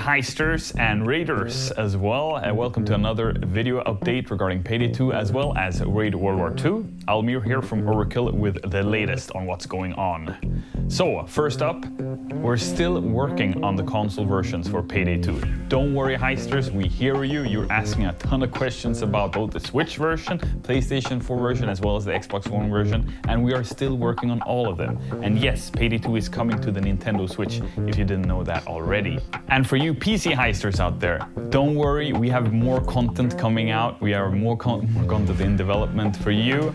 heisters and raiders as well, and welcome to another video update regarding Payday 2 as well as Raid World War II. Almir here from Overkill with the latest on what's going on. So, first up, we're still working on the console versions for Payday 2. Don't worry heisters, we hear you. You're asking a ton of questions about both the Switch version, PlayStation 4 version, as well as the Xbox One version, and we are still working on all of them. And yes, Payday 2 is coming to the Nintendo Switch, if you didn't know that already. And for you PC heisters out there, don't worry, we have more content coming out. We have more content in development for you.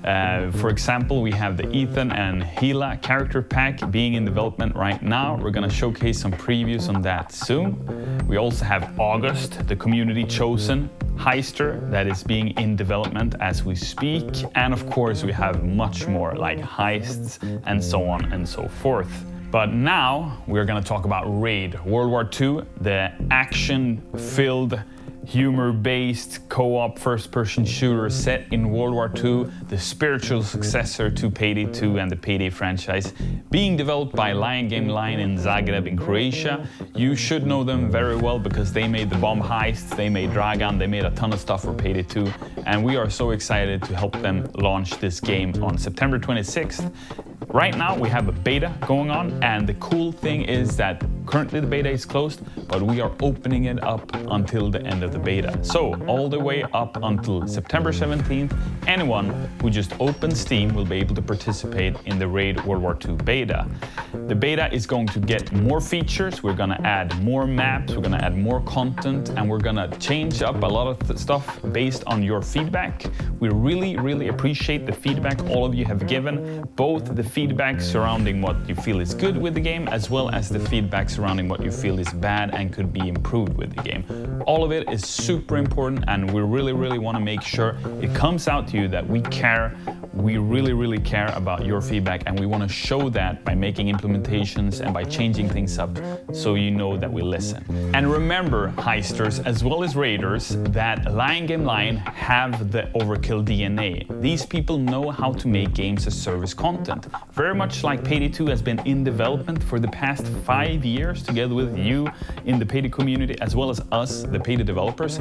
For example, we have the Ethan and Hila character pack being in development right now. We're gonna showcase some previews on that soon. We also have August, the community chosen heister that is being in development as we speak. And of course, we have much more like heists and so on and so forth. But now we're gonna talk about Raid World War II, the action-filled, humor-based co-op first-person shooter set in World War II, the spiritual successor to Payday 2 and the Payday franchise, being developed by Lion Game Line in Zagreb in Croatia. You should know them very well because they made the bomb heists, they made Dragan, they made a ton of stuff for Payday 2, and we are so excited to help them launch this game on September 26th. Right now we have a beta going on, and the cool thing is that currently the beta is closed, but we are opening it up until the end of the beta. So all the way up until September 17th, anyone who just opens Steam will be able to participate in the Raid World War II beta. The beta is going to get more features, we're gonna add more maps, we're gonna add more content, and we're gonna change up a lot of stuff based on your feedback. We really appreciate the feedback all of you have given, both the feedback surrounding what you feel is good with the game, as well as the feedback surrounding what you feel is bad and could be improved with the game. All of it is super important, and we really want to make sure it comes out to you that we care. We really care about your feedback, and we want to show that by making implementations and by changing things up so you know that we listen. And remember, heisters as well as raiders, that Lion Game Line have the Overkill DNA. These people know how to make games as service content. Very much like Payday 2 has been in development for the past 5 years together with you in the Payday community as well as us, the Payday developers.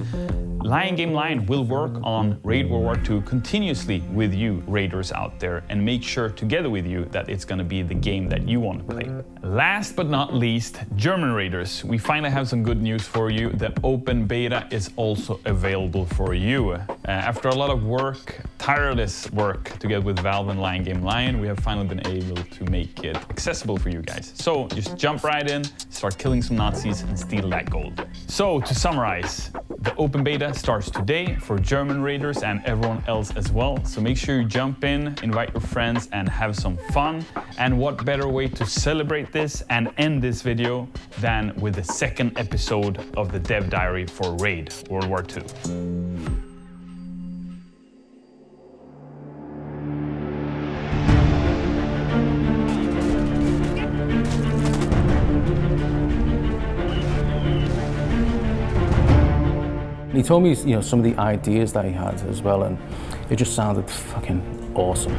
Lion Game Line will work on Raid World War II continuously with you raiders out there and make sure together with you that it's going to be the game that you want to play. Last but not least, German raiders, we finally have some good news for you. The open beta is also available for you. After a lot of work, tireless work together with Valve and Lion Game Line, we have finally been able to make it accessible for you guys. So just jump right in, start killing some Nazis and steal that gold. So to summarize, the open beta starts today for German raiders and everyone else as well. So make sure you jump in, invite your friends and have some fun. And what better way to celebrate this and end this video than with the second episode of the Dev Diary for Raid World War II. He told me, some of the ideas that he had as well, and it just sounded fucking awesome.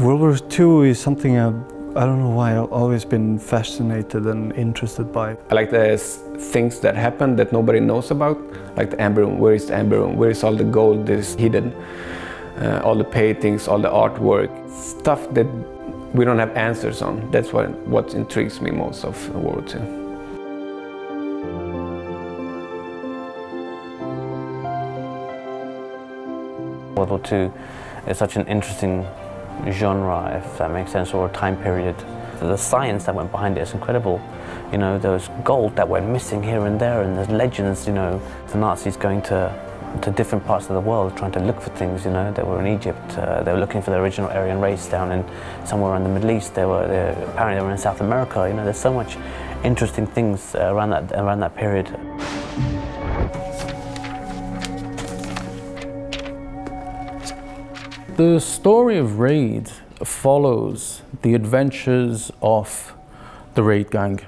World War II is something I don't know why I've always been fascinated and interested by. I like the things that happen that nobody knows about, like the Amber Room. Where is the Amber Room? Where is all the gold that is hidden? All the paintings, all the artwork, stuff that we don't have answers on. That's what intrigues me most of World War II. World War II is such an interesting genre, if that makes sense, or a time period. The science that went behind it is incredible. There was gold that went missing here and there, and there's legends, the Nazis going to different parts of the world trying to look for things, They were in Egypt, they were looking for the original Aryan race down in somewhere in the Middle East, apparently they were in South America, there's so much interesting things around that period. The story of Raid follows the adventures of the Raid gang,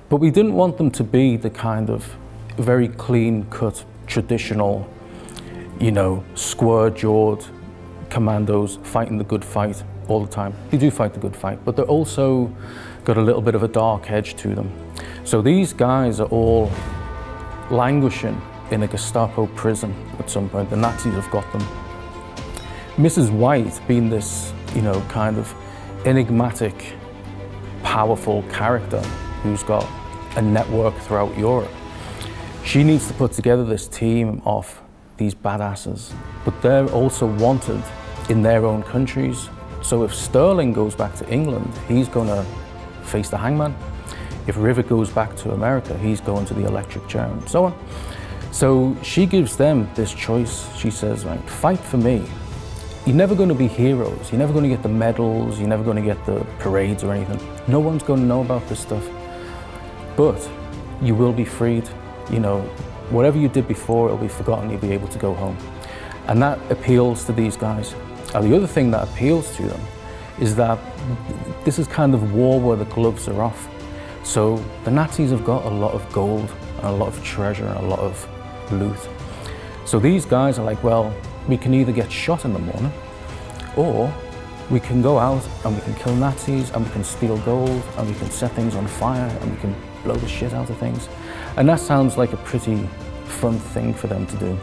but we didn't want them to be the kind of very clean-cut traditional, you know, square-jawed commandos fighting the good fight all the time. They do fight the good fight, but they're also got a little bit of a dark edge to them. So these guys are all languishing in a Gestapo prison at some point. The Nazis have got them. Mrs. White, being this, you know, kind of enigmatic, powerful character who's got a network throughout Europe, she needs to put together this team of these badasses, but they're also wanted in their own countries. So if Sterling goes back to England, he's going to face the hangman. If River goes back to America, he's going to the electric chair, and so on. So she gives them this choice. She says, right, fight for me. You're never going to be heroes. You're never going to get the medals. You're never going to get the parades or anything. No one's going to know about this stuff. But you will be freed. You know, whatever you did before, it'll be forgotten. You'll be able to go home. And that appeals to these guys. And the other thing that appeals to them is that this is kind of war where the gloves are off. So the Nazis have got a lot of gold and a lot of treasure and a lot of loot. So these guys are like, well, we can either get shot in the morning, or we can go out and we can kill Nazis and we can steal gold and we can set things on fire and we can blow the shit out of things. And that sounds like a pretty fun thing for them to do.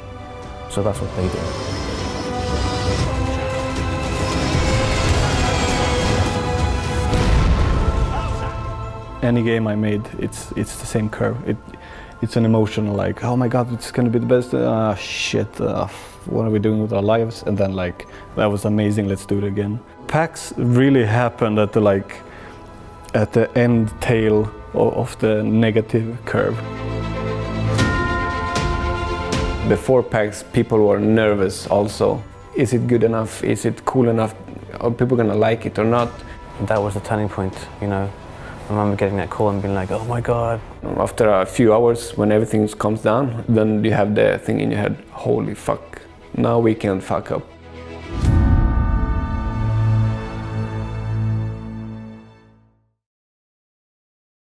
So that's what they do. Any game I made, it's the same curve. It's an emotional, like, oh my god, it's gonna be the best. Shit, what are we doing with our lives? And then like, that was amazing, let's do it again. PAX really happened at the end tail of the negative curve. Before PAX, people were nervous also. Is it good enough? Is it cool enough? Are people gonna like it or not? That was the turning point, you know. I remember getting that call and being like, oh my god. After a few hours, when everything calms down, then you have the thing in your head, holy fuck, now we can fuck up.